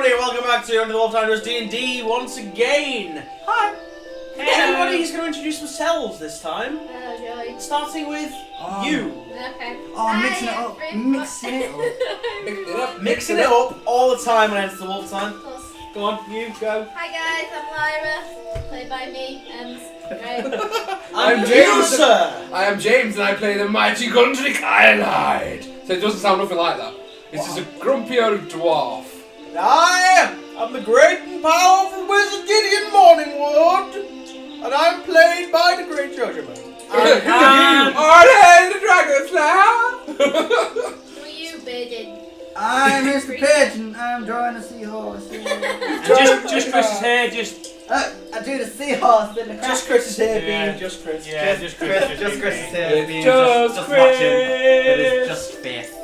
everybody, welcome back to Under the Wolf Timers DnD once again. Hi. Hey, everybody's going to introduce themselves this time. Starting with you. Okay. Oh, mixing it up. Mixing it up all the time when it's the Wolf time. Of course. Go on, you go. Hi guys, I'm Lyra, played by me, Great. I'm James, sir. I am James and I play the mighty Gundrick Ironhide. So it doesn't sound nothing like that. This is a grumpy old dwarf. I am the great and powerful wizard Gideon Morningwood, and I'm played by the GREATJOJOMAN. Orlando the Dragon Slayer! Who are you, Bearded? I'm Mr. Pigeon. I'm drawing a seahorse. Just Chris's hair, I do the seahorse in the crack. just Chris's hair, Yeah. being just Chris. Yeah, just Chris. Just Chris's hair. being Just just Chris. watching. But it's just faith.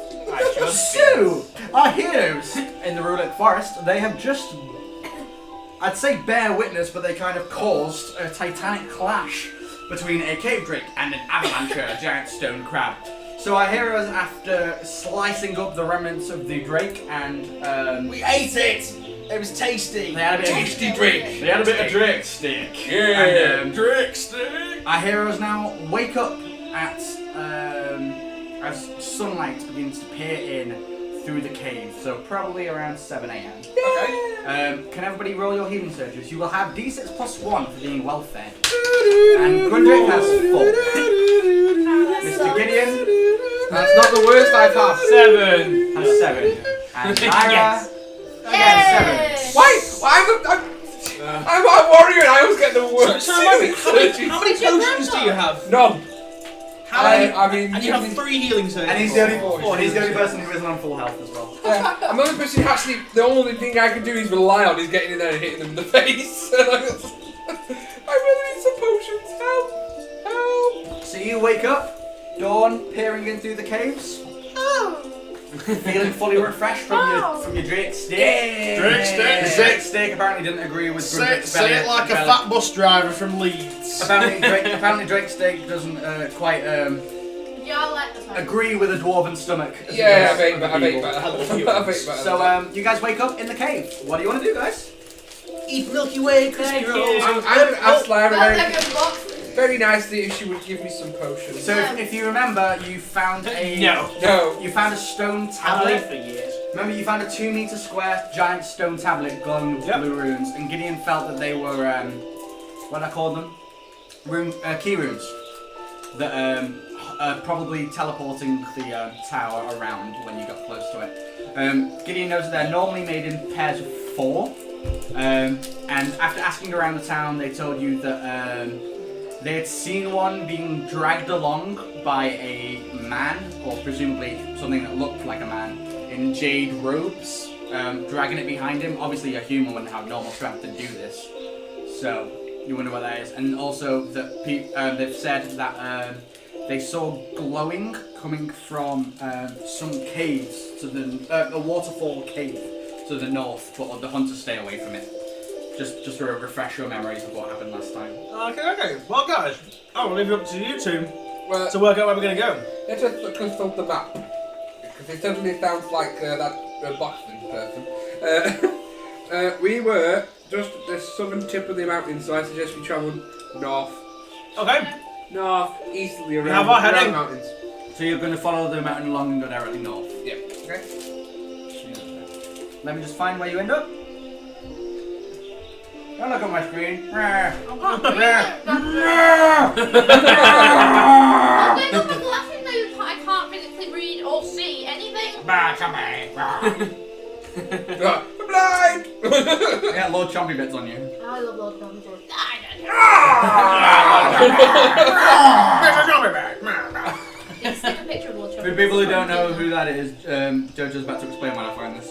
So, our heroes in the Rulek Forest, they have just, I'd say bear witness, but they kind of caused a titanic clash between a cave drake and an avalancher, a giant stone crab. So our heroes, after slicing up the remnants of the drake and We ate it. It was tasty. they had a bit Tasty drake. They had a bit of drake stick. Yeah. And, Drake stick. our heroes now wake up at as sunlight begins to peer in through the cave, so probably around 7 AM. Okay. Can everybody roll your healing surges? You will have D6 plus 1 for being well fed. And Gundrick has 4. Mr. Gideon That's not the worst I've had. 7. has 7. And Lyra Yes. again 7. Why? I'm a warrior and I always get the worst. So how many potions do you have? None. How many? I mean, And you have 3 healing surges. And he's the only Four. he's the only person who isn't on full health as well. Yeah, I'm the only person who actually, the only thing I can do is rely on is getting in there and hitting them in the face. I really need some potions. Help! Help! So you wake up, dawn peering in through the caves. Feeling fully refreshed from your Drake steak. Drake steak. The Drake steak apparently didn't agree with Gundrick's belly. Say it like a fat bus driver from Leeds. Apparently Drake steak doesn't quite Y'all like this one? agree with a dwarven stomach. as Yeah, it I does bet other better. people. I bet better. So you guys wake up in the cave. What do you want to do, guys? Eat Milky Way, crispy Thank you. rolls. I would ask Lyra Well, very, they're good box. very nicely if she would give me some potions. So if you remember, you found a No. You found a stone I've lived tablet. for years. Remember, you found a 2-meter square giant stone tablet glowing with blue runes, and Gideon felt that they were what I call them, key runes that probably teleporting the tower around when you got close to it. Gideon knows that they're normally made in pairs of 4, and after asking around the town, they told you that they had seen one being dragged along by a man, or presumably something that looked like a man, in jade robes, dragging it behind him. Obviously, a human wouldn't have normal strength to do this, so you wonder what that is. And also that they've said that they saw glowing coming from some caves to a waterfall cave to the north, but the hunters stay away from it. Just to refresh your memories of what happened last time. Okay. Well, guys, I will leave it up to you two Well, to work out where we're going to go. let's just consult the map. Because it suddenly sounds like that Boston person. We were just at the southern tip of the mountain, so I suggest we travel north, Okay. easterly around, have our around heading. the mountains. So you're going to follow the mountain along and go directly north. Yeah. Okay. Let me just find where you end up. Don't look at my screen. I'm going to the glasses now. I can't physically read or see anything. I'm blind. Yeah, Lord Chompy Bits on you. I love Lord Dumbledore. Just take a picture of Lord For Dumbledore. people who don't know who that is, Jojo's about to explain when I find this.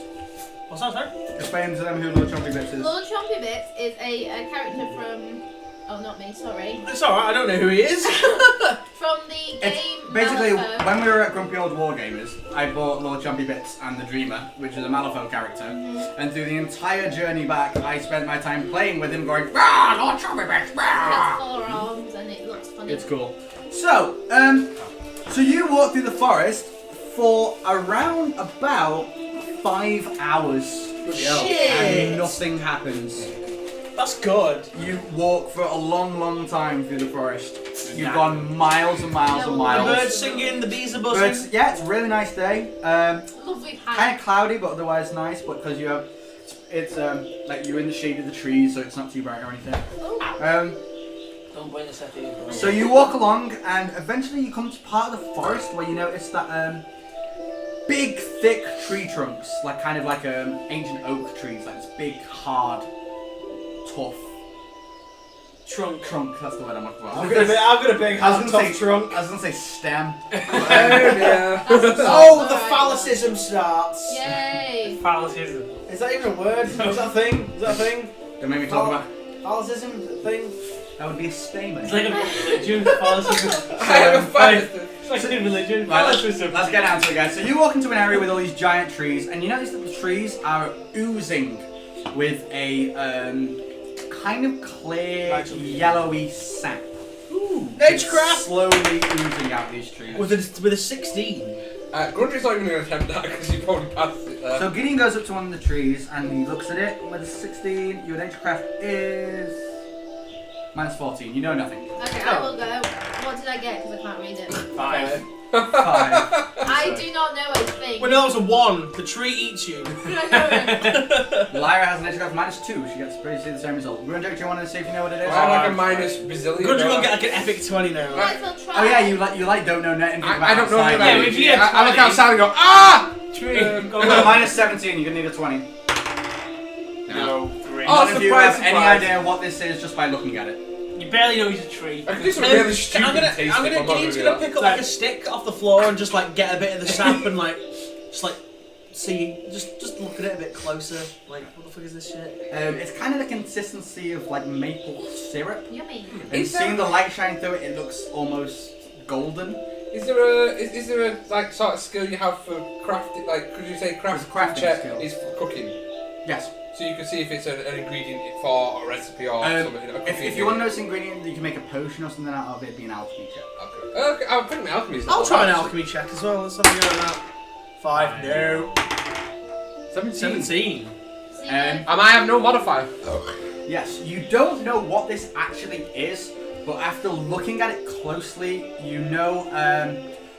What's that, sorry? Explain to them who Lord Chompy Bits is. Lord Chompy Bits is a character from... Oh, not me, sorry. It's alright, I don't know who he is. From the game Basically, Malifaux. when we were at Grumpy Old Wargamers, I bought Lord Chompy Bits and the Dreamer, which is a Malifaux character, and through the entire journey back, I spent my time playing with him, going, "Rah, Lord Chompy Bits, It rah!" has 4 arms and it looks funny. It's cool. So, so you walk through the forest for around about 5 hours. Bloody hell. and nothing happens. That's good. You walk for a long time through the forest. You've gone miles and miles and The miles. birds singing, the bees are buzzing. Yeah, it's a really nice day. Lovely Kind hike. of cloudy, but otherwise nice. But because you have, it's like you're in the shade of the trees, so it's not too bright or anything. Don't point this at you. So you walk along, and eventually you come to part of the forest where you notice that big, thick tree trunks, like kind of like ancient oak trees, like this big, hard, tough trunk. That's the word I'm looking for. I've got a big I was gonna say trunk. I was gonna say stem. Yeah. Oh, the phallicism starts. Yay. Phallicism. Is that even a word? Is that a thing? Is that a thing? Don't make me talk about. Phallicism is a thing? That would be a statement. It's like a religion. Phallicism. I have a fight. It's like a religion. Right, Phallicism. let's get down to it, guys. So you walk into an area with all these giant trees, and you notice that the trees are oozing with a kind of clear, yellowy sap. It's Edgecraft! slowly oozing out these trees. With a 16. Grundy's not even going to attempt that because you probably passed it there. So Gideon goes up to one of the trees and he looks at it with a 16. Your edgecraft is minus 14. You know nothing. Okay, I will go. What did I get? Because I can't read it. 5. 5. I do not know a thing. Well, no, that was a 1. The tree eats you. Lyra has an edgecraft minus 2. She gets basically the same result. Grundy, do you want to see if you know what it is? I have like a minus bazillion. Grundy will get like an epic 20 now. Might as well try. Oh yeah, you like don't know anything about I don't know outside. about Yeah, it. if you get I look 20. outside and go, ah! Tree. Minus 17. You're gonna need a 20. No. 3. Oh, None of you have surprise, any surprise. idea what this is just by looking at it. You barely know he's a tree. I could do some really I'm stupid gonna, tasting. Gideon's gonna pick up like a stick off the floor and just like get a bit of the sap and like, just like, see, just look at it a bit closer. Like, what the fuck is this shit? It's kind of the consistency of like maple syrup. Yummy. And Is there- seeing the light shine through it, it looks almost golden. Is there a like sort of skill you have for crafting? Like, could you say There's a crafting crafting check skill. is for cooking? Yes. So you can see if it's an ingredient for a recipe or something. If you want to know this ingredient, you can make a potion or something out of it. Be an alchemy check. Okay, I'll put my alchemy. I'll try an alchemy check as well. Let's have a go at that. 5. No. 17. See Um, I have no modifier. Yes. You don't know what this actually is, but after looking at it closely, you know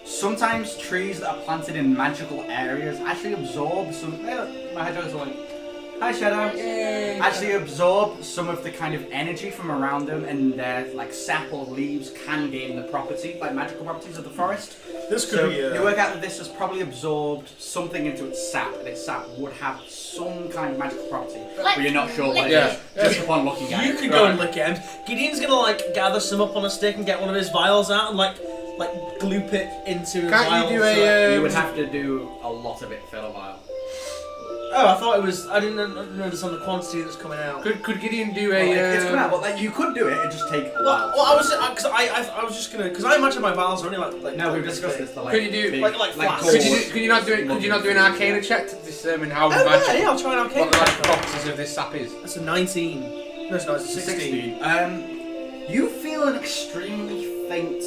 sometimes trees that are planted in magical areas actually absorb some. My hedgehog's like, hi Shadow. Yay. Actually absorb some of the kind of energy from around them, and their like sap or leaves can gain the property, like magical properties of the forest. This could So be. you work out that this has probably absorbed something into its sap, and its sap would have some kind of magical property, but you're not sure what it Yeah. is. Just upon looking at it. You could go and lick it. Gideon's gonna like gather some up on a stick and get one of his vials out and like gloop it into a Can't vial. you do so- You would have to do a lot of it to fill a vial. Oh, I thought it was. I didn't understand the quantity that's coming out. Could Gideon do Well, a? it's coming out, but like, you could do it. It just take a while. Well, I was because I was just gonna because I imagine my vials are only like No, we've discussed this. Could you do- big, like flasks? gold. Could you not do an arcana check to determine how Oh magic, yeah, I'll try an arcane. what the magic properties of this sap is? That's a 19. No, it's not. It's a 16. You feel an extremely faint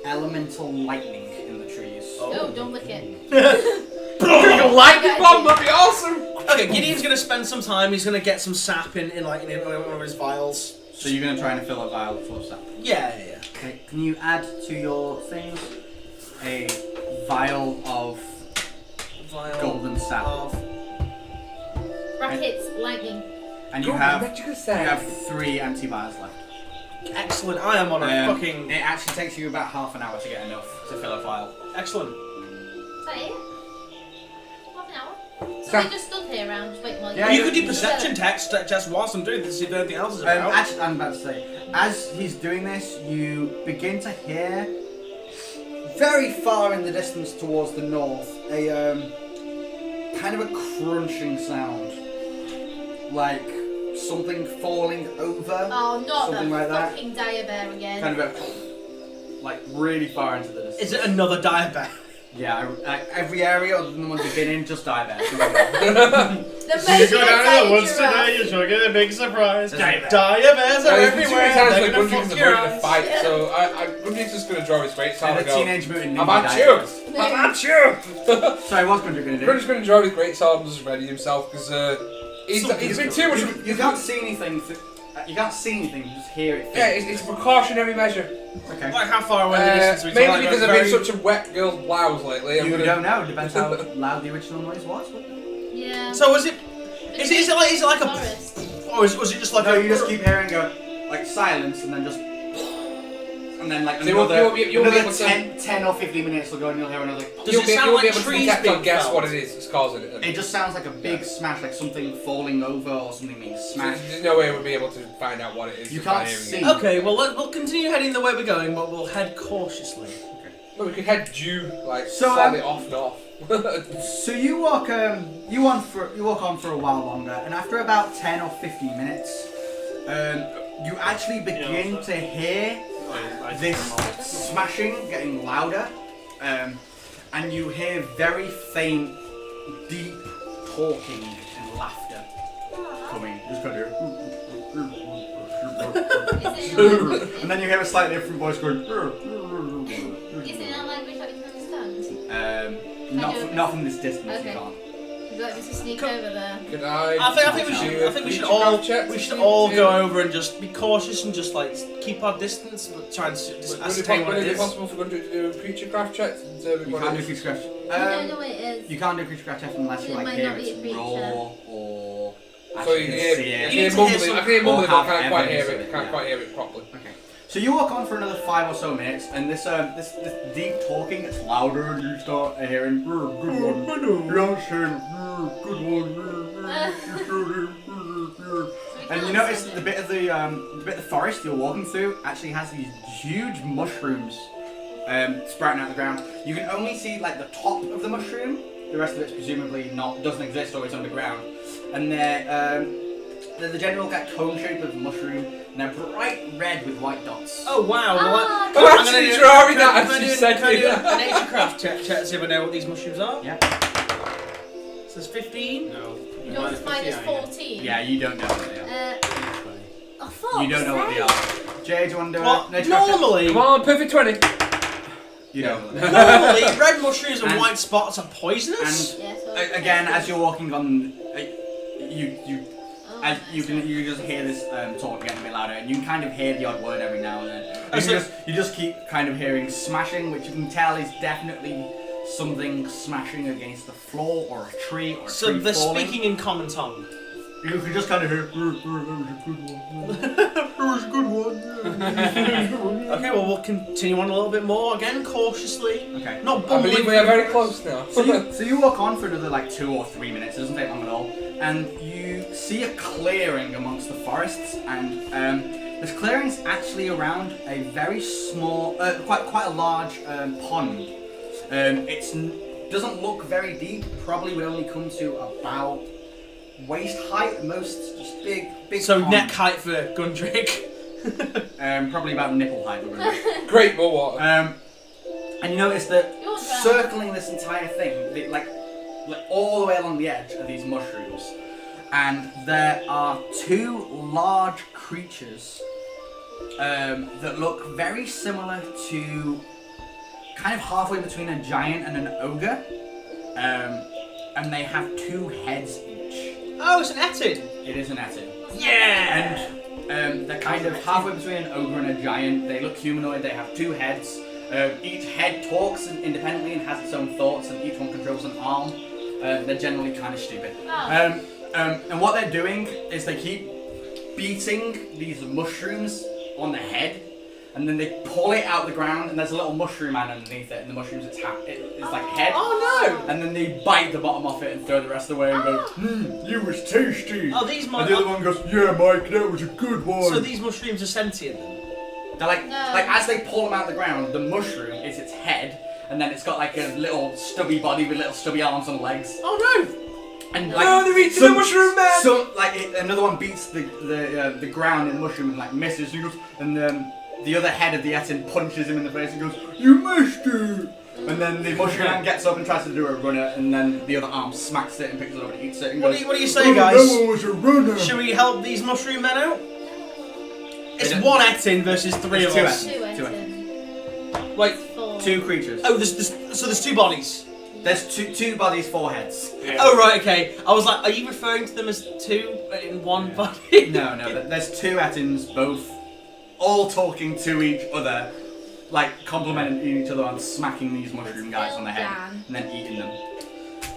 elemental lightning in the trees. No, don't lick it. A lightning bomb would be awesome. Okay, Gideon's gonna spend some time. He's gonna get some sap in one of his vials. So you're gonna try and fill a vial full of sap. Yeah. Okay. Can you add to your things a vial of Vial golden sap? of. Brackets, lightning. And you have 3 antivirals left. Excellent. I am on a fucking. It actually takes you about half an hour to get enough to fill a vial. Excellent. Is that it? Half an hour? So Sa- they just stood here around just waiting while Yeah, You could do perception tests just whilst I'm doing this to see if anything else is about. Actually, I'm about to say, as he's doing this, you begin to hear very far in the distance towards the north a kind of a crunching sound, like something falling over. Oh, not Something the like that. fucking dire bear again. Kind of a like really far into the distance. Is it another dire bear? Yeah, every area other than the ones you've been in, just die there. The So you go most down to the woods giraffe. today, you're sure get a big surprise. Dire Dire bears are There's been too many everywhere. times They're when gonna Gundry's fuck your avoided a eyes. fight, so Gundry's just going to draw his great sword And and the go, Teenage Mutant I'm Ninja at Dire you! Bears. I'm at you! Sorry, what's Gundry going to do? Gundry's going to draw his great sword and just ready himself, because he's been too much of You can't see anything. You can't see anything. You just hear it. Yeah, it's a precautionary measure. Okay. Like how far away the distance we talk, Mainly like, because I've very- been such a wet girl's blouse lately. You don't know. Depends how loud the original noise was. Yeah. So is it like a Forest. or was it just like No, a you just keep hearing go like silence and then just and then like So you won't be able another to- 10 or 15 minutes will go and you'll hear another. Does You'll it be sound able like to trees detect being or guess felled? what it is that's causing it. It just sounds like a big smash, like something falling over or something being smashed. There's no way we'll be able to find out what it is. You just by can't hearing see. it. Okay, well we'll continue heading the way we're going, but we'll head cautiously. But we could head due, like, So, slightly off north. So you walk on for a while longer, and after about 10 or 15 minutes, you actually begin to hear this smashing getting louder, and you hear very faint, deep talking and laughter coming. Just kind of, and then you hear a slightly different voice going. Is it not language that we can understand? Not from this distance. Okay. You can't. Would you like me to sneak over there? Could I think we should all go over and just be cautious and just like keep our distance, but try and just ascertain what Would it it be is. possible for Gundry to do a creature craft check to determine You what can't it do is? creature craft. I don't know what it is. You can't do creature craft check unless you It like might hear not be a it's creature. raw or So actually you can can see hear, it. You need to mumbling, hear I can hear or mumbling, but I have can't quite hear evidence of it. it, Can't yeah. quite hear it properly. Okay. So you walk on for another 5 or so minutes, and this deep talking gets louder, and you start hearing good one, good one. And you notice that the bit of the forest you're walking through actually has these huge mushrooms sprouting out of the ground. You can only see like the top of the mushroom. The rest of it's presumably doesn't exist or it's underground. And they're the general cone shape of the mushroom, and they're bright red with white dots. Oh wow! Ah, Well, I'm actually drawing that as you said Can I do it. a nature craft check to see if I know what these mushrooms are? Yeah. So it's 15. No. Yours minus 14. Yeah, you don't know what they are. Oh, fuck. You don't know what they are. Jay, do you want to do Well, a nature craft check? normally, Come on, perfect 20. You don't know what they are. normally red mushrooms and And- white spots are poisonous. And Yeah, so again, as you're walking on, you Oh, as you just hear this talk getting a bit louder, and you can kind of hear the odd word every now and then. Oh, You so- just keep kind of hearing smashing, which you can tell is definitely something smashing against the floor or a tree or a So tree they're falling. speaking in common tongue. You can just kind of hear. That was a good one. That was a good one. Okay, well we'll continue on a little bit more again, cautiously. Okay. Not I bumbling. believe we are very close now. So you walk on for another like 2 or 3 minutes. It doesn't take long at all, and you see a clearing amongst the forests, and this clearing's actually around a very small, quite a large pond. It doesn't look very deep. Probably would only come to about waist height at most. Just big. So pond. neck height for Gundrick. Probably about nipple height. Great more water. And you notice that You're drowned. circling this entire thing, like all the way along the edge, are these mushrooms, and there are 2 large creatures that look very similar to, kind of halfway between a giant and an ogre, and they have 2 heads each. Oh, it's an etid. It is an etid. Yeah. And they're kind of halfway between an ogre and a giant. They look humanoid. They have 2 heads. Each head talks independently and has its own thoughts, and each one controls an arm. They're generally kind of stupid. Oh. And what they're doing is they keep beating these mushrooms on the head, and then they pull it out the ground, and there's a little mushroom man underneath it, and the mushroom's it's like head. Oh no! And then they bite the bottom off it and throw the rest away and go, you was tasty. Oh, these And might. the other one goes, yeah, Mike, that was a good one. So these mushrooms are sentient then? They're like, No. like as they pull them out of the ground, the mushroom is its head, and then it's got like a little stubby body with little stubby arms and legs. Oh no! And No, like, they're eating the mushroom man! Another one beats the ground in the mushroom and like misses. He goes, and the other head of the Etin punches him in the face and goes, you missed it. And then the mushroom man gets up and tries to do a runner, and then the other arm smacks it and picks it up and eats it. And What goes, do you say, guys? Should we help these mushroom men out? It's don't- one Etin versus 3 of It's two us. Ettins. Two Ettins. Wait, 4. 2 creatures. oh, so there's 2 bodies. There's two bodies, 4 heads. Yeah. Oh, right, okay. I was like, are you referring to them as 2 in one body? No, there's 2 Ettins, both all talking to each other, like complimenting each other on smacking these mushroom guys on the head and then eating them.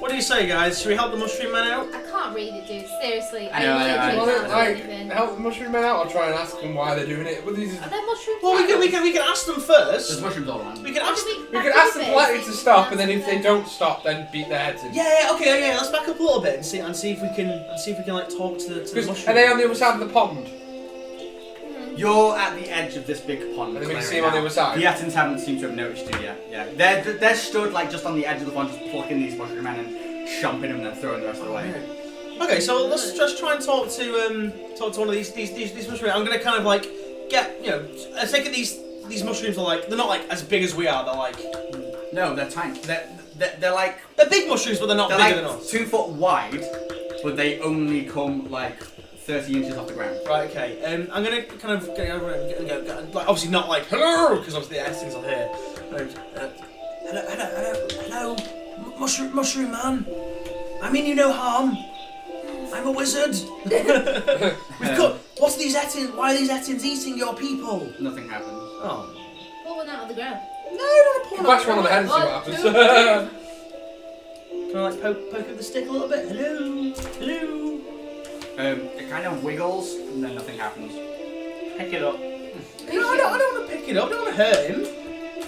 What do you say, guys? Should we help the mushroom men out? I can't read it, dude. Seriously, I know, I literally know. can't Like, do anything. help the mushroom men out or try and ask them why they're doing it. But these Are there mushrooms? Well, we can ask them first. There's mushrooms all around. We can ask. we could ask them politely to stop, and then if they don't stop, then beat their heads in. Yeah, okay, yeah. Let's back up a little bit and see if we can like talk to the mushroom. Are they on the other side of the pond? You're at the edge of this big pond. And then we can clearing see them on the out. other side? The Ettins haven't seemed to have noticed you yet. Yeah, they're stood like just on the edge of the pond, just plucking these mushroom men and chomping them and then throwing the rest away. Okay, so let's just try and talk to one of these mushrooms. I'm gonna kind of like get I take it these mushrooms are like they're not like as big as we are. They're like No, they're tiny. They're like they're big mushrooms, but they're not they're bigger like than us. 2 foot wide, but they only come like 30 inches off the ground. Right, okay. I'm gonna kind of get over and go, like, obviously not like hello, because obviously the Essence are here. Hello, mushroom man. I mean you no harm. I'm a wizard. What's these Ettins? Why are these Ettins eating your people? Nothing happens. Oh. Pull one out of the ground. No, not a porn. Bash one on the head and see what happens. Can I like poke up the stick a little bit? Hello. It kind of wiggles and then nothing happens. Pick it up. No, I don't want to pick it up. I don't want to hurt him.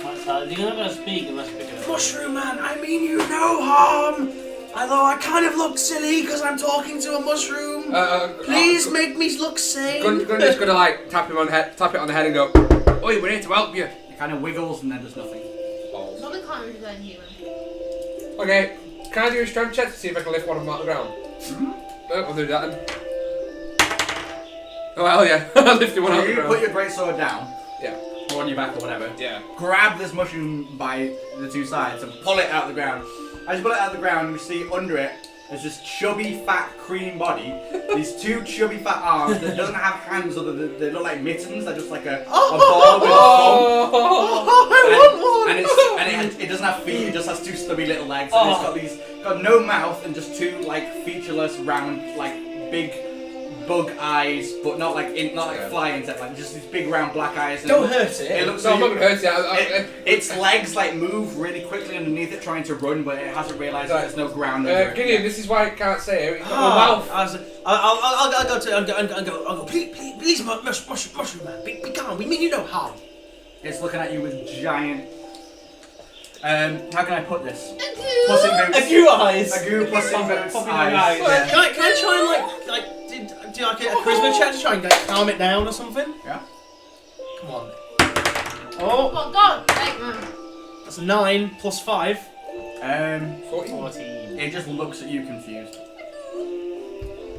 You're not gonna speak unless you pick it up. Mushroom man, I mean you no harm. Although I kind of look silly because I'm talking to a mushroom. Please make me look sane. Grundy's gonna like tap it on the head and go, "Oi, we're here to help you." It kind of wiggles and then does nothing. Balls. Not the common design human. Okay, can I do a strength check to see if I can lift one of them out of the ground? No, I'll do that then. Oh hell yeah, I lifted one out of the You ground. put your great sword down, Yeah. or on your back or whatever. Yeah. Grab this mushroom by the 2 sides and pull it out of the ground. As you pull it out of the ground, you see under it is this chubby, fat, cream body. These 2 chubby, fat arms that doesn't have hands other than they look like mittens. They're just like a ball with a thumb. Oh. And it doesn't have feet. It just has 2 stubby little legs. And it's got no mouth and just 2 like featureless, round, like big bug eyes, but not like fly insects. Like just these big round black eyes. And Don't hurt it. It looks No, I'm not like gonna hurt you. its legs like move really quickly underneath it, trying to run, but it hasn't realised that there's no ground under it. Gideon, this is why I can't say it. It's got no mouth. I'll go. Please, mushroom man, be calm. We mean you no harm. It's looking at you with giant. How can I put this? Agoo! Puss in Boots. Agoo eyes. Agoo Puss in Boots Popping eyes. eyes. Yeah. Can I try and do like a charisma check to try and calm it down or something? Yeah. Come on. Oh, Oh god! Right, man. that's a 9 plus 5. 14. 14. It just looks at you confused.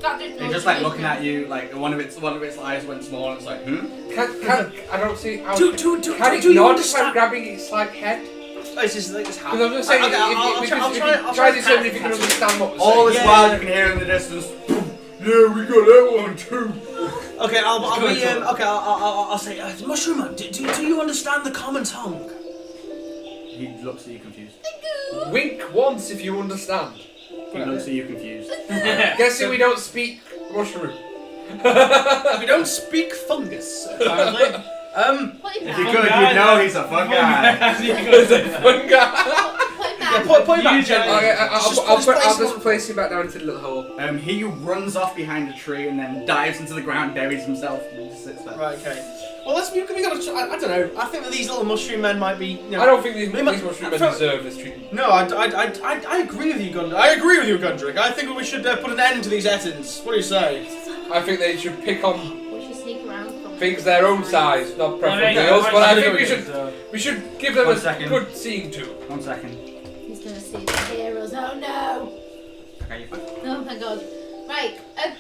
That didn't It's just like looking at you, like one of its eyes went small, and it's like, Can I don't see how. Do Can you it nod if I'm understand? grabbing its like head? It's just like this half. Because I'm just saying, I'll try try to determine if you can understand what we're saying. All this Yeah. while you can hear in the distance. Yeah, we got that one too. Okay, I'll say, Mushroom Man, do you understand the common tongue? He looks at you confused. Wink once if you understand. He looks at you confused. Guessing we don't speak mushroom. We don't speak fungus, apparently. Put him If you down. could, you'd know he's a fun guy. He's a fun guy. Put him Yeah, down. put him back, You gently. Okay, I'll Place him just on- place him back down into the little hole. He runs off behind a tree and then dives into the ground, buries himself, and just sits there. Right, okay. Well, we gotta. I don't know. I think that these little mushroom men might be. I don't think these They might- mushroom men from- deserve this treatment. No, I agree with you, Gundrick. I agree with you, Gundrick. I think we should put an end to these Ettins. What do you say? I think they should pick on We should sneak around from things their own size, not preferably Well, us. But I think we should give them 1 a second. good seeing to. 1 second. He's gonna see the heroes. Oh no! Okay, you're fine. Oh my god. Right,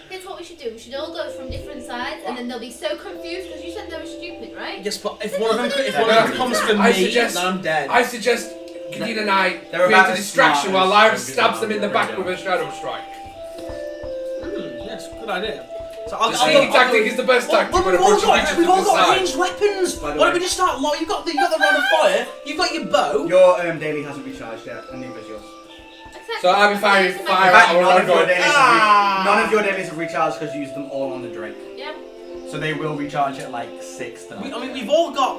here's what we should do. We should all go from different sides and then they'll be so confused because you said they were stupid, right? Yes, but if one of them comes for I me, suggest- then I'm dead. I suggest Gideon and I They're create about a as distraction smart while as Lyra ogres stabs are, them in the they're back very with a shadow strike. Yes, good idea. So The sneaky tactic is the best tactic when a bunch of creatures we've all got decide. ranged weapons. By the Why don't way- we just start? You've got the rod of fire. You've got your bow. Your daily hasn't recharged yet, and neither is yours. So I'll be firing In fire fact, at all none of your dailies Ah! none of your dailies have recharged because you used them all on the Drake. Yep. So they will recharge at like 6 tonight. I mean, we've all got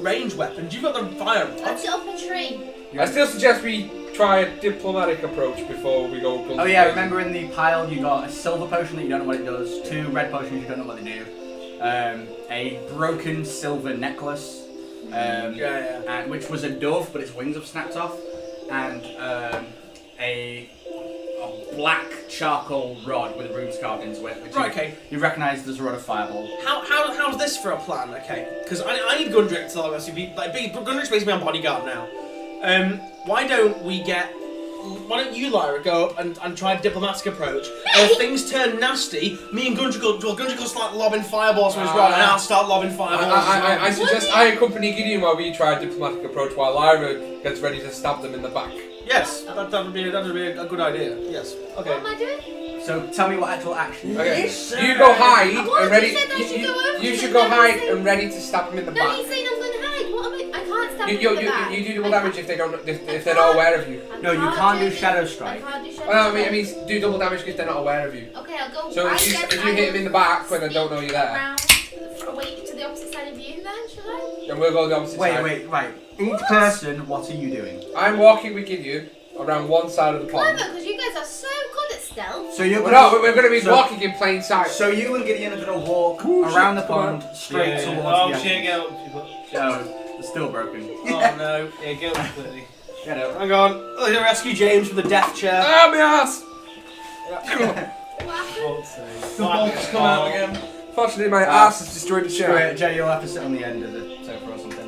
ranged weapons. You've got the fire Let's rod. get up a tree. I still suggest we try a diplomatic approach before we go. Oh yeah, remember in the pile you got a silver potion that you don't know what it does, 2 red potions you don't know what they do, a broken silver necklace, and which was a dove but its wings have snapped off, and a black charcoal rod with runes carved into it, which Right, okay. you recognise as a rod of fireball. How's this for a plan? Okay, because I need Gundrick to obviously be Gundrick's basically my bodyguard now. Why don't you, Lyra, go up and try a diplomatic approach? And if things turn nasty, me and Gundrick will start lobbing fireballs from his rod, and I'll start lobbing fireballs. I suggest I accompany Gideon while we try a diplomatic approach while Lyra gets ready to stab them in the back. Yes, that would be a good idea. Yes. Okay. What am I doing? So tell me what actual action. Okay. Yes, You go hide What? and ready. You said I should go over You to should them, go then hide you say- and ready to stab them in the No, back. he's saying I'm going to hide. What am I can't stab him You in the back. do double I damage can't- if they're not aware of you. No, you can't do Shadow Strike. I can't do shadow Well, strike. I mean, do double damage because they're not aware of you. Okay, I'll go. So I if guess you I hit him in the back when they don't know you're there, Around away to the opposite side of you, then should I? then we'll go the opposite side. Right. Each person, what are you doing? I'm walking with Gideon around one side of the pond. Clever, because you guys are so good at stealth. So you're We're not. We're going to be so- walking in plain sight. So you and Gideon are going to walk Ooh, around shit, the come pond straight towards Oh the shit, get up, people. Oh, it's still broken. Oh no. Yeah, get up quickly. Get out. Hang on. I'm going to rescue James from the death chair. Ah, my ass! What happened? God's sake. The bolts come out again. Fortunately, my ass has destroyed the chair. Right, Jay, you'll have to sit on the end of the sofa or something.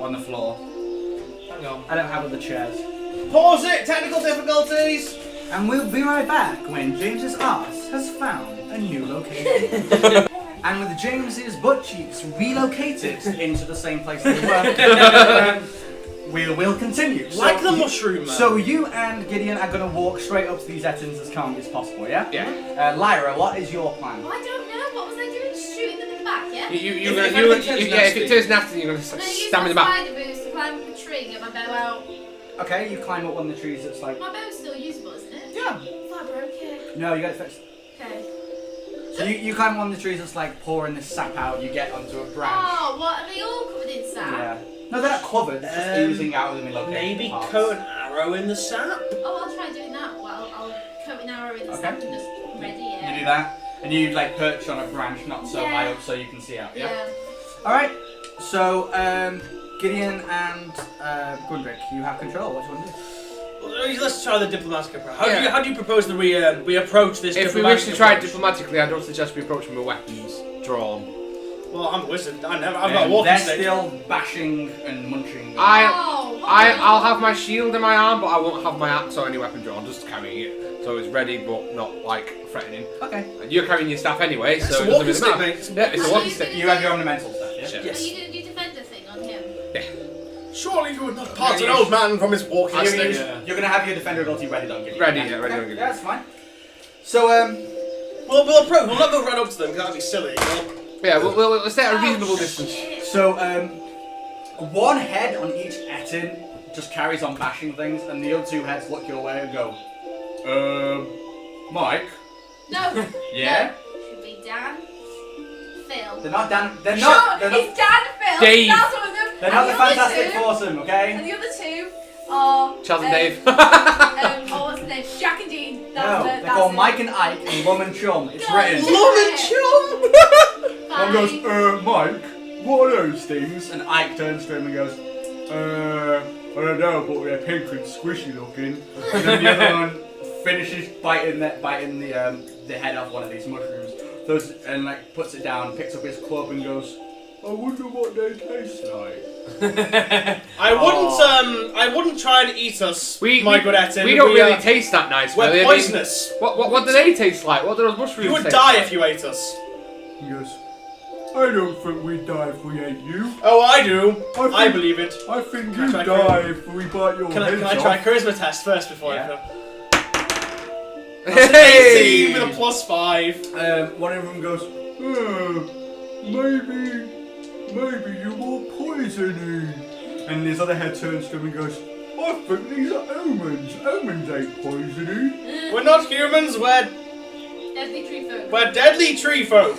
On the floor. Hang on. I don't have other chairs. Pause it! Technical difficulties! And we'll be right back when James's arse has found a new location. And with James's butt cheeks relocated into the same place they were, we will continue. Like the you- mushroom man. So you and Gideon are going to walk straight up to these Ettins as calmly as possible, yeah? Yeah. Lyra, what is your plan? I don't know. What was I doing? Shooting them in the back, yeah? If nasty. it turns nasty, you're going to I'm going to use stab my in the back. spider boots to climb up a tree and get my bow out. Okay, you climb up one of the trees that's like... My bow's still usable, isn't it? Yeah. I thought I broke it. No, you got it fixed. Okay. So you climb one of the trees that's like pouring this sap out, you get onto a branch. Oh, what? Are they all covered in sap? Yeah. No, they're not covered, it's just oozing out of them in located Maybe parts. coat an arrow in the sap? Oh, I'll try doing that. Well, I'll coat an arrow in the sap and just ready it. You do that, and you like perch on a branch not so Yeah. high up so you can see out, yeah? Yeah. Alright, so Gideon and Gundrick, you have control, what do you want to do? Well, let's try the diplomatic approach. Yeah. How do you propose that we approach this If we diplomatic wish to try it approach? diplomatically, I don't suggest we approach them with weapons drawn. Well, I'm a wizard. I've got a walking They're stick. still bashing and munching. I'll have my shield in my arm, but I won't have my axe or any weapon drawn, just carrying it. So it's ready, but not like threatening. Okay. And you're carrying your staff anyway, so It's a it doesn't walking really stick, matter. mate. It's a Yeah, it's a walking stick. You have your ornamental stuff, yeah? Sure. Yes. Are you going to do defender thing on him? Surely you would not part an old man from his walking You're stick. going to have your defender ability ready, don't give you. Ready, yeah, ready, don't give you. Yeah, that's fine. So, We'll approach. We'll not go right up to them because that'd be silly. Yeah, we'll stay at a Oh, reasonable distance. shit. So, one head on each Ettin just carries on bashing things, and the other 2 heads look your way and go, Mike? No. Yeah? No. Should be Dan. Phil. They're not Dan, they're Sure, not, they're not, it's Dan and Phil. Dave. That's one of them. they're And not the other Fantastic two- Foursome, okay? And the other 2 are... Charles and Dave. Oh, what's his name? Jack and Dean. No, That's they're that's called it. Mike and Ike and Lum and Chum. It's God, written. yeah. Lum and chum. One Fine. goes, Mike, what are those things? And Ike turns to him and goes, I don't know, but they're pink and squishy looking. And then the other one finishes biting the head off one of these mushrooms, and like puts it down, picks up his club and goes, I wonder what they taste like. I wouldn't try and eat us, my good Ettin. We don't really taste that nice. We're really. I mean, poisonous. what do they taste like? What do those mushrooms You would taste die like? if you ate us. He goes, I don't think we'd die if we ate you. Oh, I do. I think- believe it. I think Can I you'd try die if we bite your Can heads I try off. charisma test first before Yeah. I go? Hey! 18 with a +5. One of them goes, maybe you were poisoning. And his other head turns to him and goes, I think these are omens. Omens ain't poisoning. We're not humans, Deadly tree folk. we're deadly tree folk.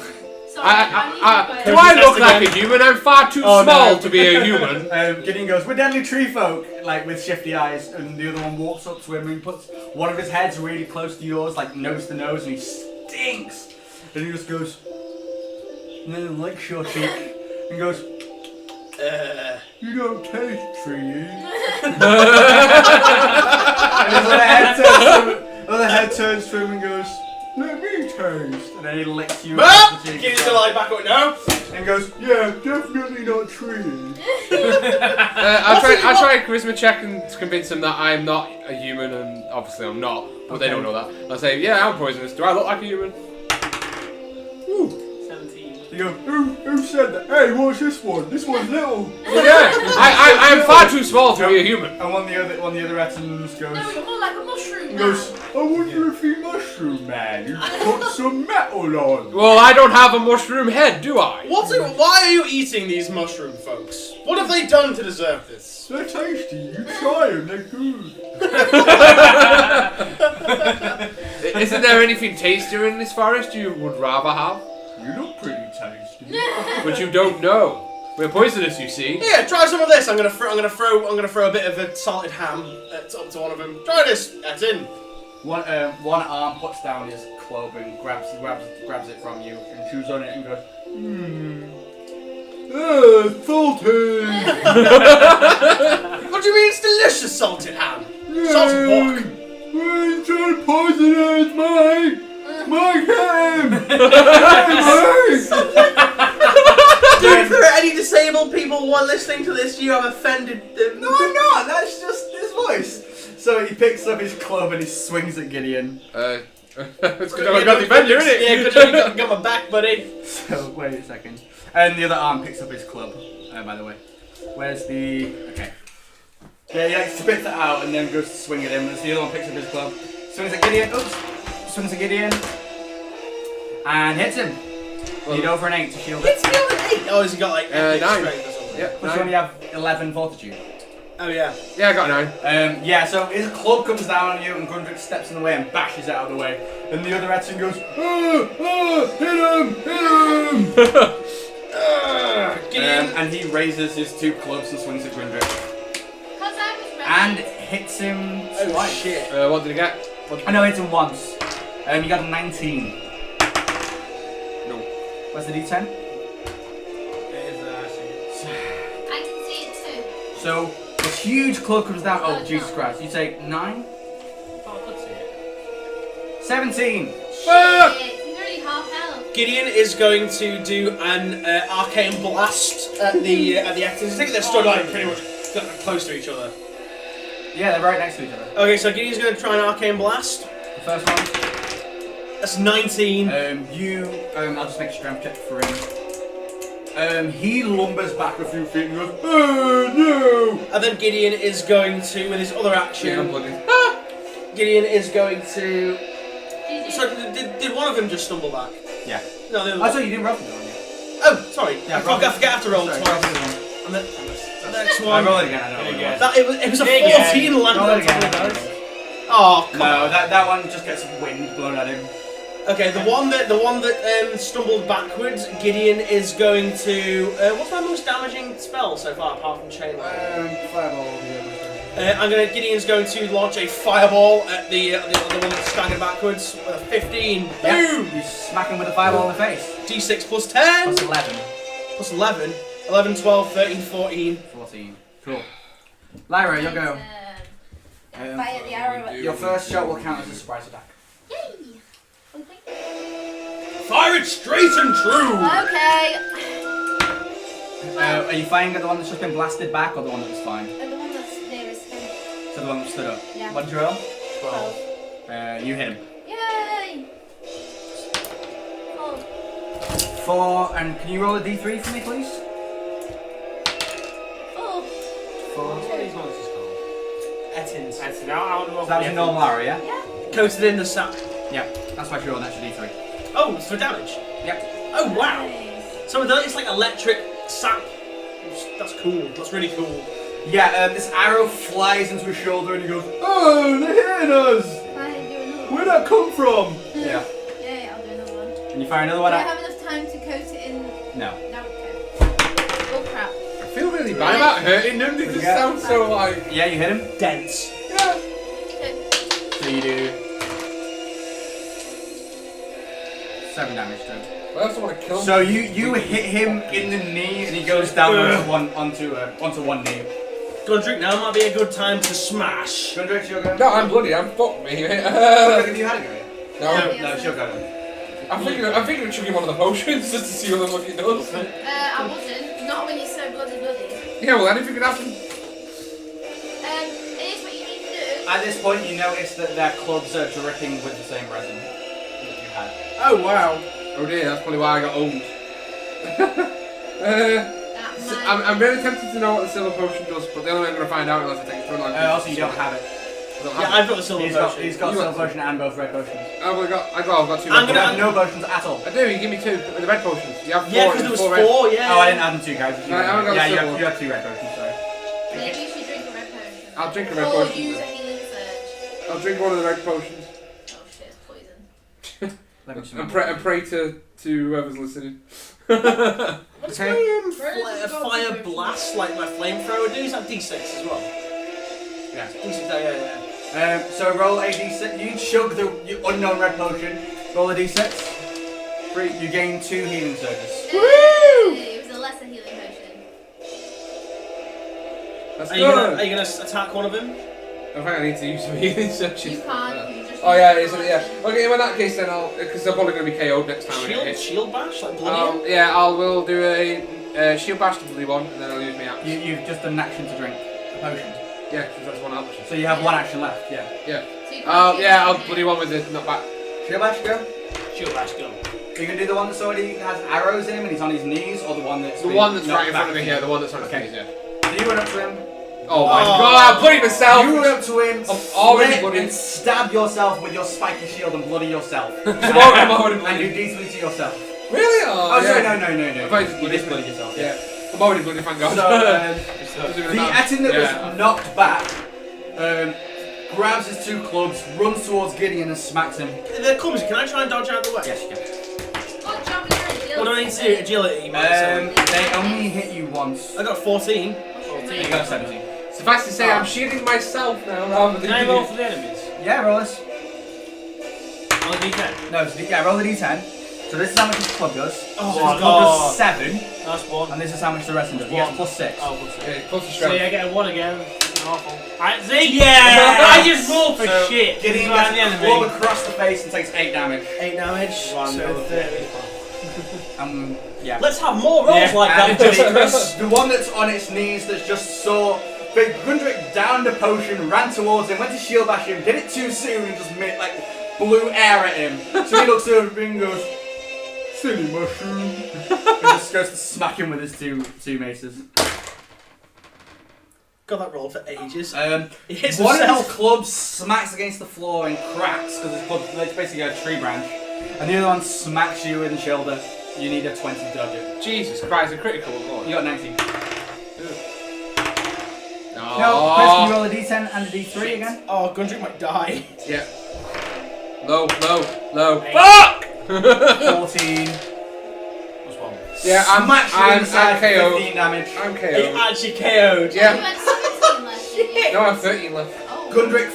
Sorry, I Do need I to look like a human? I'm far too Oh, small no. to be a human. Gideon goes, we're deadly tree folk, like with shifty eyes, and the other one walks up to him and puts one of his heads really close to yours, like nose to nose, and he stinks. And he just goes, and then licks your cheek, and goes, you don't taste trees. And his other head turns to him and goes, let me taste. And then he licks you across the cheek. Gideon's still like back up now. And goes, yeah, definitely not trees. I'll try a charisma check and convince them that I'm not a human, and obviously I'm not, but they don't know that. I'll say, yeah, I'm poisonous. Do I look like a human? 17. You go, who said that? Hey, what's this one? This one's little. Yeah, I am far too small to be a human. And one of the other Ettons goes, No, you're more like a mushroom. goes, I wonder if he mushroom man, you put some metal on. Well, I don't have a mushroom head, do I? Why are you eating these mushroom folks? What have they done to deserve this? They're tasty, you try them, they're good. Isn't there anything tastier in this forest you would rather have? You look pretty tasty. But you don't know. We're poisonous, you see. Yeah, try some of this. I'm gonna throw a bit of a salted ham up to one of them. Try this, Etin. One arm puts down his club and grabs it from you and chews on it and goes, salty. What do you mean it's delicious salted ham? Salted pork. We're trying to poison us, Mike. Mike, Dude, for any disabled people who are listening to this, you have offended them. No, I'm not. That's just his voice. So he picks up his club and he swings at Gideon. It's good I got the bender, isn't it? Yeah, good job you got my back, buddy. So wait a second. And the other arm picks up his club. By the way, where's the? Okay. Yeah, he like spits it out and then goes to swing at him. As the other one picks up his club, swings at Gideon. Oops. Swings at Gideon. And hits him. You need over an 8 to shield it. It's me on an 8. Oh, has he got like epic 9. strength or something? Yeah, Plus you only have 11 fortitude. Oh yeah. Yeah, I got 9. Yeah, so his club comes down on you and Gundrick steps in the way and bashes it out of the way. And the other Edson goes, hit him! And he raises his 2 clubs and swings at Gundrick. Because I was ready. And hits him Oh twice. shit. What did he get? I know, hits him once. You got a 19. No. Where's the D10? I can see it too. So, this huge club comes down. Oh, Jesus Christ. You take 9? Oh, I could see it. 17! Fuck! Shit, he's already half health. Gideon is going to do an arcane blast at the actors. I think they're stood like pretty much close to each other. Yeah, they're right next to each other. Okay, so Gideon's going to try an arcane blast. The first one. That's 19. I'll just make a strength check for him. He lumbers back a few feet and goes, oh no! And then Gideon is going to, with his other action, Gideon is going to. So did one of them just stumble back? Yeah. No, the other I one. thought you didn't roll for that one. Oh, sorry. Yeah, I forget I have to roll Sorry, twice. roll it And the next again. one. Roll it again, I know. Again. It was a Dig it. 14 Roll landed it on top of again. the dice. Oh, come No, on. that one just gets wind blown at him. Okay, the one that stumbled backwards, Gideon is going to. What's my most damaging spell so far, apart from chain lightning? Fireball. Gideon's going to launch a fireball at the other one that's staggered backwards. 15. Yep. Boom! You smack him with a fireball in the face. D6 plus 10. Plus 11. Plus 11. 11, 12, 13, 14. 14. Cool. Lyra, you'll go. Fire the arrow at Your first shot will count as a surprise attack. Yay! Okay. Fire it straight and true! Okay. Are you firing at the one that's just been blasted back or the one that was fine? The one that's nearest him. So the one that stood up? Yeah. What did you roll? 12. You hit him. Yay! Oh. And can you roll a d3 for me, please? 4. What's one of these monsters called? Ettins. That's now I want to So that was a normal arrow, yeah? Yeah. Coated in the sap. Yeah. That's why she rolled an extra d3. Oh, it's for damage. Yep. Oh wow. Nice. So it's like electric sap. That's cool. That's really cool. Yeah, this arrow flies into his shoulder and he goes, "Oh, they're hitting us! Can I do another one? Where'd that come from?" Yeah. Yeah, I'll do another one. Can you fire another Do one I out? have enough time to coat it in? No. No, okay. Oh crap. I feel really bad about hurting them. They just Yeah. sound so like. Yeah, you hit him. Dense. Yeah. Okay. So you do 7 damage to him. I also want to kill him. So you hit him in the knee and he goes down onto one knee. Gundrick, now might be a good time to smash. Gundrick, she'll go. No, I'm bloody. I'm fucked, mate. Have you had a go yet? No. No, she'll go. I'm thinking of chugging one of the potions just to see what the fuck it does. I wasn't. Not when you're so bloody. Yeah, well, anything could happen. Here's what you need to do. At this point, you notice that their clubs are dripping with the same resin that you had. Oh wow. Oh dear, that's probably why I got owned. That might. I'm really tempted to know what the silver potion does, but the only way I'm going to find out unless I take it from Also, you don't have it. Yeah, I've got the silver potion. He's got silver potion and both red potions. I've got 2 I'm You red have no potions at all. potions. I do, you give me 2 with the red potions. You have 4. Yeah, because there was 4. red. Yeah. Oh, I didn't add them to you guys. No, I haven't got yeah, the you silver have 2 red potions, sorry. Maybe you should drink a red potion. I'll drink a red or potion. use a healing surge. I'll drink one of the red potions. Oh shit, poison. Let me just And pray to whoever's listening. What's Okay. my fire blast like my flamethrower do? Is that D6 as well? Yeah. D6, yeah. So roll a d6. You chug the unknown red potion. Roll a d6. 3. You gain 2 healing surges. Woo! It was a lesser healing potion. That's Are good. you gonna attack one of them? I think I need to use some healing searches. You can't. You just Oh yeah, Okay, in that case then because I'm probably going to be KO'd next time. I get hit. Shield bash, like bloody. Yeah, I will do a shield bash to bloody one, and then I'll use my action. You've just done an action to drink a potion. Yeah, because that's one action. So you have 1 action left. Yeah. Yeah. So you can't Yeah, I'll shoot bloody one with the knockback. Shield bash, go. Shield bash, go. Are you gonna do the one that's already has arrows in him and he's on his knees, or the one that's The been one that's knocked right in front of back? me here, the one that's on his Okay. knees, yeah. So you went up to him. Oh my Oh. god, I'm bloody myself! You went up to him, I'm already split bloody. and stab yourself with your spiky shield and bloody yourself. I'm already And bloody. do D3 to yourself. Really? Oh, Oh, yeah. sorry, no. I thought you just You bloody just bloody yourself. Yeah. I'm already bloody, thank god. So, the Etin that Yeah. was knocked back grabs his 2 clubs, runs towards Gideon and smacks him. They're clumsy. Can I try and dodge out the way? Yes, you can. Good job with your agility. What do I need to do? Agility. They only hit you once. I got 14. You got 17. Suffice to say, I'm shielding myself now rather than Can I you. roll for the enemies? Yeah, roll this. On the D10. No, yeah, roll the d10. So this is how much his club does. Oh, So his God. club does 7, That's 1. and this is how much the rest of them does. He gets plus 6. Oh, plus 6. Yeah, plus the So strength. yeah, I get a 1 again. Awful. See? Yeah! I just rolled for So shit. Gideon Behind gets the a club enemy. across the face and takes 8 damage. 8 damage. One, So another 30. Yeah. Let's have more rolls Yeah. like And that, Chris. the one that's on its knees that's just saw Big Gundrick downed the potion, ran towards him, went to shield bash him, did it too soon and just blew air at him. So he looks over and goes, "Silly mushroom." And just goes to smack him with his two maces. Got that roll for ages. He hits One of himself. his clubs smacks against the floor and cracks because his club it's basically a tree branch. And the other one smacks you in the shoulder. You need a 20 to dodge it. Jesus Christ, a critical one. You got 19. Oh. No, Chris, can you roll a d10 and a d3 again? Oh, Gundrick might die. Yeah. Low. Fuck! 14. Plus 1. Yeah, I'm inside for KO'd. 15 damage. I'm He KO'd. actually KO'd. You Yeah. had 17 left, didn't you? No, I have 13 left. Oh. Gundrick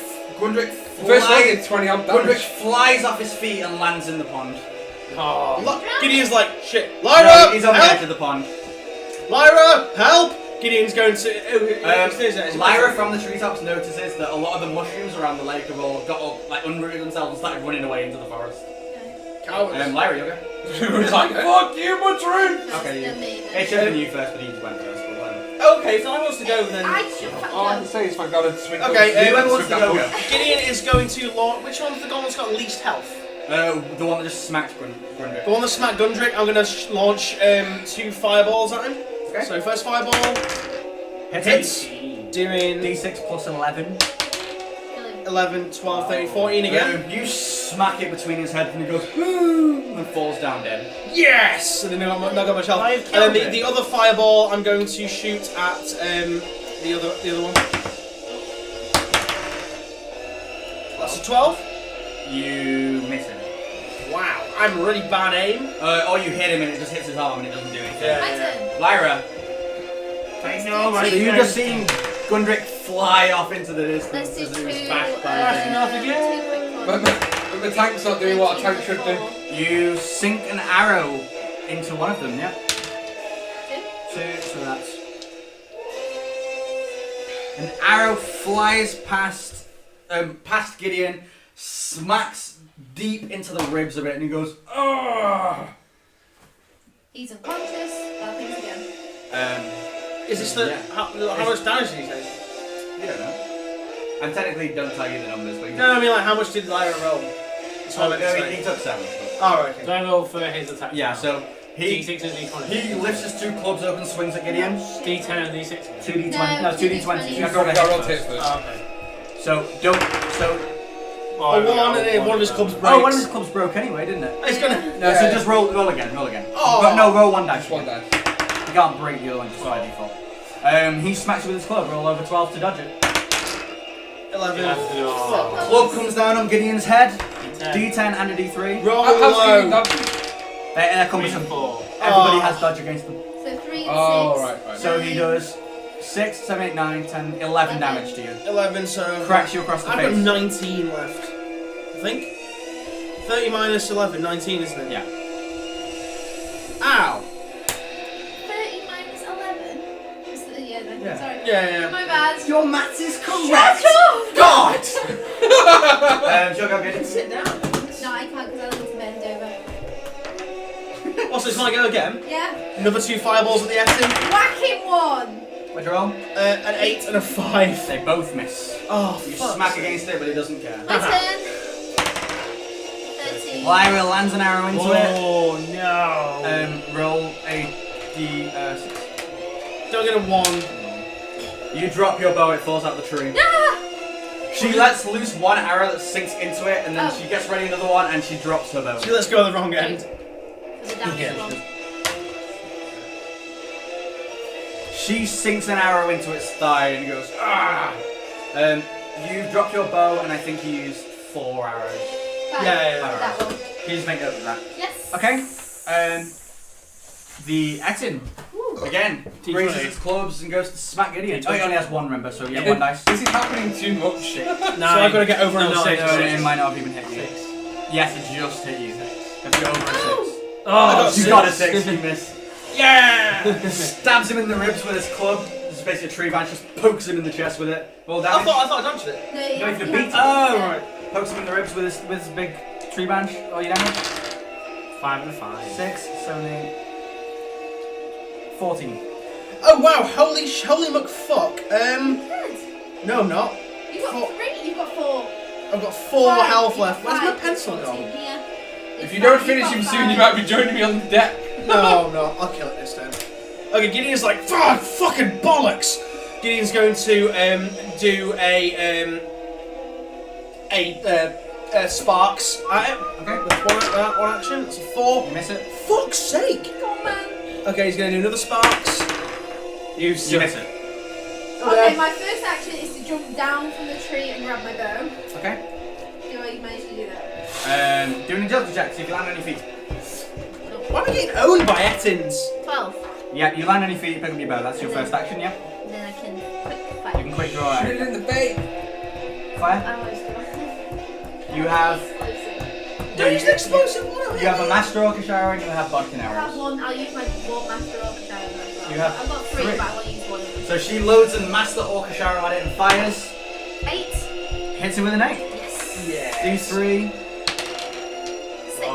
First one flies, did 20 odd Gundrick damage. flies off his feet and lands in the pond. Oh. Gideon's like, shit. No, Lyra, he's on the help! edge of the pond. Lyra, help! Gideon's going to... Lyra from the treetops notices that a lot of the mushrooms around the lake have all got up, unrooted themselves and started running away into the forest. Cowards. Lyra, you okay? It's like, fuck you, mushroom! Okay, That's amazing. it should have been you first, but he just went first. But whatever. Okay, if no one wants to go, then... I should Oh, I can say it's my god, it's swing. Okay, whoever wants to go. Gideon is going to launch... Which one's the one that's got least health? The one that just smacked Gundrick. The one that smacked Gundrick, I'm going to launch 2 fireballs at him. Okay. So first fireball Hits. doing D6 plus 11. 11, 12, 13, 14 again. You smack it between his head and he goes, "Woo," and falls down dead. Yes! And then I got my shelf. And then the other fireball I'm going to shoot at the other one. That's a 12. You miss him. Wow, I'm really bad aim. Or you hit him and it just hits his arm and it doesn't do anything. Yeah. My turn. Lyra, I know, so you just seen Gundrick fly off into the distance Let's do as he was 2. bashed by Bashing the off Two again. quick But ones. the tank's not doing what a tank should do. 34. You sink an arrow into one of them, yeah? 2. 2, so that's... An arrow flies past Gideon, smacks deep into the ribs of it, and he goes, "Ugh!" He's unconscious. Bad things again. Is this the... Yeah. How much damage did he take? You don't know. I technically don't tell you the numbers, but No, I mean like how much did Lyra roll? That's what I meant to say. he took 7. Oh, right, okay. Do I roll for his attack? Yeah, so he D6 and D20. he lifts his 2 clubs up and swings at Gideon. D10 and D6. 2d20, No, no, 2d20. You have to You roll a got hit rolled first. hit first. Oh, okay. So One of his clubs breaks. oh, one of his clubs broke anyway, didn't it? It's gonna... No, so just roll again. Oh. But no, roll 1 dice. Just one dice. You can't break the other one just by default. He smacks you with his club. Roll over 12 to dodge it. 11. No. Club comes down on Gideon's head. D10. D10 and a D3. Roll How's low. Gideon dodging? They're 3 cumbersome. and 4. Everybody Oh. has dodge against them. So 3 and 6. Oh, right. So he does 6, 7, 8, 9, 10, 11 damage to you. 11, so... Cracks you across the I've got face. 19 left. I think. 30 minus 11, 19, isn't it? Yeah. Ow! 30 minus 11. Yeah, no, Yeah. sorry. Yeah. My bad. Your maths is Shut correct! up! God! Shall I go get it? Sit down. No, I can't because I need to bend over. Also, can I go again? Yeah. Another 2 fireballs at the Etin. Whack him one! What'd you roll? An 8 and a 5. They both miss. Oh, You fuck. smack against it, but it doesn't care. My turn. 13. Lyra lands an arrow into Oh no. it. Roll a D6. Don't get a 1. You drop your bow, it falls out the tree. Ah! She lets loose one arrow that sinks into it, and then Oh. she gets ready another one, and she drops her bow. So let's go the wrong end. For the damage one. She sinks an arrow into its thigh and goes, "Ah!" You drop your bow, and I think you used 4 arrows. Fine. Yeah. That one. Please make note of that. Yes. Okay. The Etin Ooh. again D20. raises its clubs and goes to smack Gideon. Oh, he only has 1, remember? So you have 1 dice. This is happening too much. Nine. So I've got to get over a No, 9. six. No, it might not have even hit you. 6. Yes, it just hit you. If you're over a 6. Oh, got You six. got a 6, you miss. Yeah! Stabs him in the ribs with his club. This is basically a tree branch, just pokes him in the chest with it. Roll I damage. thought I dodged it. No, you No, have you to beat beat it. Oh, right. Pokes him in the ribs with his big tree branch. Oh, you damage? 5 and 5. 6, 7, 8, 14. Oh wow! Holy McFuck. Good. No, I'm not. You've got Four. 3. You've got 4. I've got 4 Five. health left. Where's my 5, pencil 14, gone? Here. If you don't finish him soon, you might be joining me on the deck. No, I'll kill it this time. Okay, Gideon's like, fucking bollocks! Gideon's going to do a sparks at it. Okay. With one action. That's a 4. You miss it. Fuck's sake! Come on, man. Okay, he's going to do another sparks. You miss it. Okay, my first action is to jump down from the tree and grab my bow. Okay. Do I manage to do that? Do an agility check, see if you land on your feet. Why am I getting owned by Ettins? 12. Yeah, you land on your feet, you pick up your bow. That's your first action, yeah? And then I can quick You fire. can quick draw Shoot it out. in the bait. Fire. I was You have... Don't use an explosive one. You have a Master Orcish arrow and you have Bodkin I have arrows. one. I'll use my War Master Orcish arrow as well. You have I've got 3, three. but I want to use one of them. So she loads a Master Orcish arrow at it and fires. 8. Hits it with an 8. Yes. Yeah. D3. 6.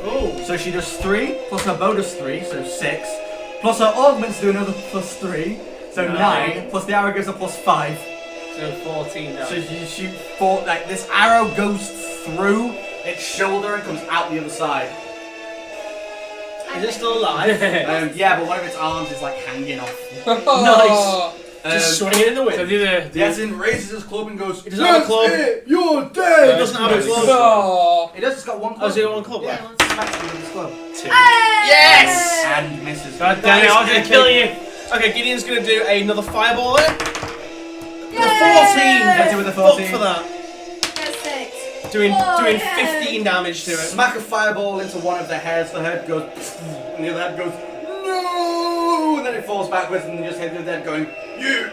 Oh. So she does 3, plus her bow does 3, so 6. Plus her augments do another plus 3, so 9. Plus the arrow gives a plus 5. So 14 So damage. you shoot 4, like this arrow goes through its shoulder and comes out the other side. Is it still alive? Yeah, but one of its arms is like hanging off. Oh. Just swinging in the So wind. The Essen raises his club and goes, It doesn't have a club. You're It dead! doesn't have a club. Oh. It does, it's got one Oh, club. is it one club left? Smacks you with his club. Yes! And misses. God damn it, I was gonna kill you. Okay, Gideon's gonna do another fireball there. Yay! The 14! Hits it with a Fuck 14. for that. That's 6. Doing Oh, doing yeah. 15 damage to it. Smack a fireball into one of the heads, the head goes, and the other head goes, no! And then it falls backwards and you just hit the head going, you!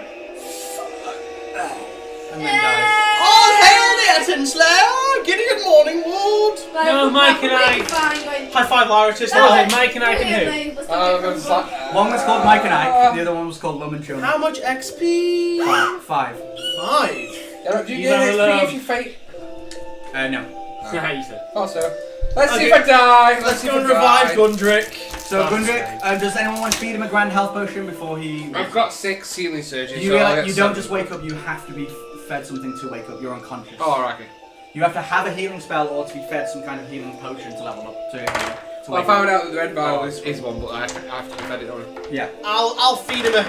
And then dies. Oh, hail the Etten Slayer! Gideon Morningwood! No, Mike and I- High five, Lyra. Just No. Mike and I can who? One was called Mike and Ike, the other one was called Lum and Chum. How much XP? 5. 5. Yeah, do you You get never XP love. if you faint? No. How you said? Also. Let's see Okay. if I die. Let's see go if and I revive die. Gundrick. So Oh, Gundrick, does anyone want to feed him a grand health potion before he... I've got 6 healing surges. You, so I'll get you don't 7. just wake up, you have to be fed something to wake up, you're unconscious. Oh, alright, okay. You have to have a healing spell or to be fed some kind of healing potion to level up, to Well, I wake found up. out that the red vial is one, but I have to defend it on. Yeah. I'll feed him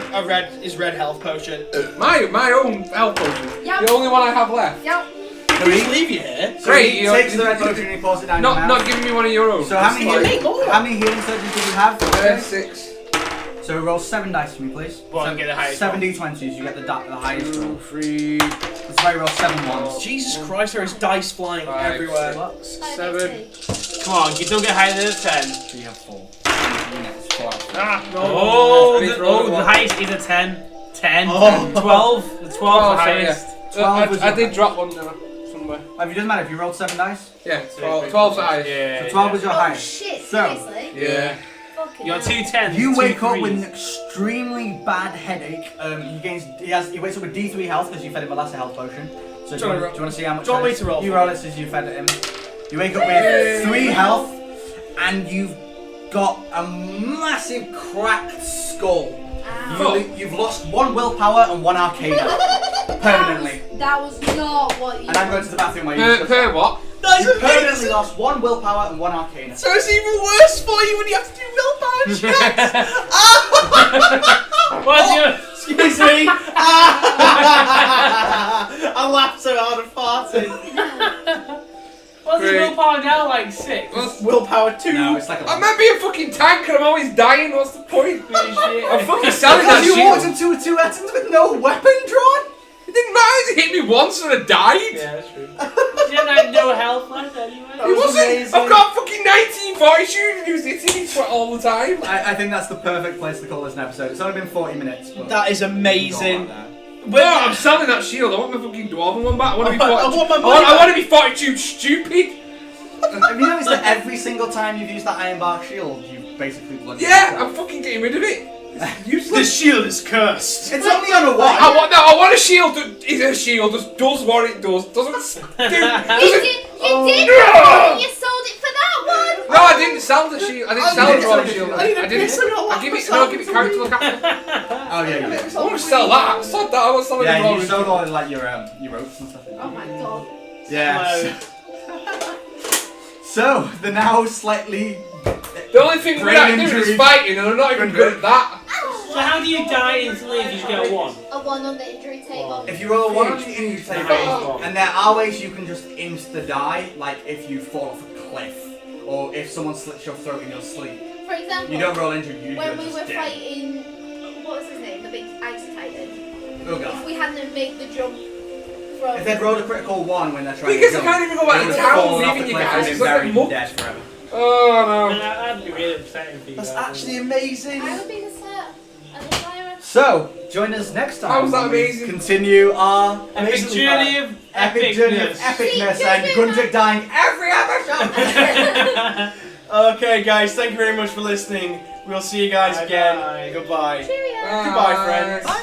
his red health potion. My own health potion. Yep. The only one I have left. Yep. Can we just leave you here? So Great, he you- takes the red potion and he pours it down your Not mouth. giving me one of your own. So how many You need more. healing surges do you have? 6. So roll 7 dice for me, please. Well, I'll get the highest 7 d20s, you get the highest roll. 2, 3, That's why you roll 7 ones. Jesus Christ, there is dice flying 5, everywhere. 7. Come on, you don't get higher than a 10. So you have 4. Units, 4. Ah, no. Oh, I need the, to roll the one. highest is a 10. 10. Oh. 12. The 12 Oh, the sorry, highest. 12 was I your did highest. drop one somewhere. If it doesn't matter, if you rolled 7 dice, Yeah, 12's the highest. Yeah. so 12 was your Oh highest. shit, So, seriously? Yeah. Fucking You're hell. 2 10s. you 2 wake up with 3s. an extremely bad headache. He wakes up with D3 health because you fed him a last health potion. So do you want to see how much? Do you want me to roll You for roll it? it since you fed him. You wake up with 3 health, and you've got a massive cracked skull. Ow. You've lost 1 willpower and 1 arcana permanently. That was not what you. And I'm going to the bathroom where you Per what? That's You permanently lost 1 willpower and 1 arcana. So it's even worse for you when you have to do willpower checks. What's your... Excuse me. I laughed so hard and farted. What's the Great. willpower now? Like 6? Willpower 2. No, it's like a I might be a fucking tank and I'm always dying. What's the point? I'm fucking selling that Because you walked shield. into 2 Ettins with no weapon drawn? It didn't matter. It hit me once and I died. Yeah, that's true. You had like no health left anyway. That It was wasn't. amazing. I've got fucking 19 fortitude and he was hitting me all the time. I think that's the perfect place to call this an episode. It's only been 40 minutes. But That is amazing. No, I'm selling that shield. I want my fucking dwarven one back. I want to be I want fortitude. my I money want to be fortitude stupid. Have you noticed that every single time you've used that ironbark shield, you've basically bloody Yeah, I'm fucking getting rid of it. It's useless. This shield is cursed. It's only on a I one. want a shield that is a shield that does what it does. Doesn't do. You Doesn't, did. No! You sold it for that one. no, I didn't sell the shield. I didn't sell the dwarven shield. I need a I didn't. piss and a I give it. laugh No, give it character look after. Oh yeah, you did. I want to sell that. Sod that. I want to sell it. Yeah, you sold all like your ropes and stuff. Oh my god. Yeah. So the now slightly. The only thing we're not doing is Brain fighting, and I'm not even good at that. So how do you die instantly if you just get a 1? A 1 on the injury table. If you roll a 1 on the injury table, Oh. and there are ways you can just insta die, like if you fall off a cliff, or if someone slits your throat in your sleep. For example, You don't roll injured, you're when we just were dead. fighting, what was his name? The big ice titan. Oh If god. we hadn't made the jump from. If they'd rolled a critical 1 when they're trying Because to I can't even go back they to would town have fallen off leaving the you cliff guys. and It's been like a buried muck. dead forever. Oh no. That'd be really upsetting for you That's guys. actually amazing. I would be the set. And the fire. So, join us next time. How was that when we amazing? Continue our Epic amazing journey of epic journey of epicness and Gundrick dying every episode. Okay, guys, thank you very much for listening. We'll see you guys Bye again. bye. Goodbye. Cheerio. Goodbye, friends. Bye.